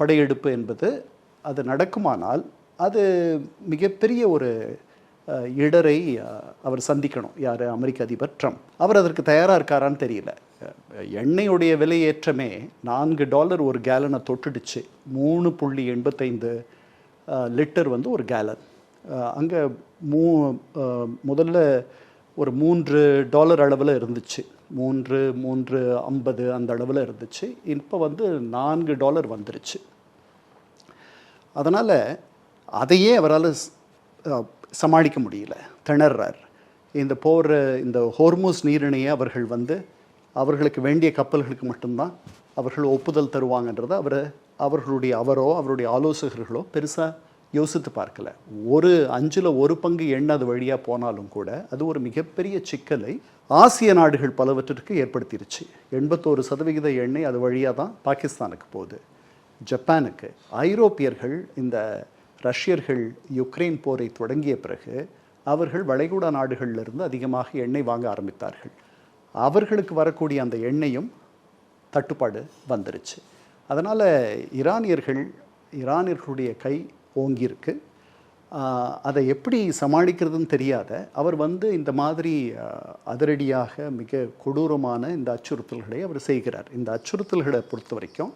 படையெடுப்பு என்பது அது நடக்குமானால் அது மிகப்பெரிய ஒரு இடரை அவர் சந்திக்கணும். யார்? அமெரிக்க அதிபர் ட்ரம்ப். அவர் அதற்கு தயாராக இருக்காரான்னு தெரியல. எண்ணெயுடைய விலையேற்றமே $4 ஒரு கேலனை தொட்டுடுச்சு. 3.85 லிட்டர் வந்து ஒரு கேலன். அங்கே முதல்ல ஒரு $3 அளவில் இருந்துச்சு, 3.50 அந்த அளவில் இருந்துச்சு. இப்போ வந்து $4 வந்துருச்சு. அதனால் அதையே அவரால் சமாளிக்க முடியல, திணறார். இந்த ஹோர்முஸ் நீரிணையை அவர்களுக்கு வேண்டிய கப்பல்களுக்கு மட்டும்தான் அவர்கள் ஒப்புதல் தருவாங்கன்றதை அவருடைய ஆலோசகர்களோ பெருசாக யோசித்து பார்க்கல. 1/5 எண்ணெய் அது வழியாக போனாலும் கூட அது ஒரு மிகப்பெரிய சிக்கலை ஆசிய நாடுகள் பலவற்றிற்கு ஏற்படுத்திருச்சு. 81% எண்ணெய் அது வழியாக தான் பாகிஸ்தானுக்கு போகுது, ஜப்பானுக்கு. ஐரோப்பியர்கள் இந்த ரஷ்யர்கள் யுக்ரைன் போரை தொடங்கிய பிறகு அவர்கள் வளைகுடா நாடுகளிலிருந்து அதிகமாக எண்ணெய் வாங்க ஆரம்பித்தார்கள். அவர்களுக்கு வரக்கூடிய அந்த எண்ணெயும் தட்டுப்பாடு வந்துருச்சு. அதனால் ஈரானியர்களுடைய கை ஓங்கியிருக்கு. அதை எப்படி சமாளிக்கிறதுன்னு தெரியாத அவர் இந்த மாதிரி அதிரடியாக மிக கொடூரமான இந்த அச்சுறுத்தல்களை அவர் செய்கிறார். இந்த அச்சுறுத்தல்களை பொறுத்த வரைக்கும்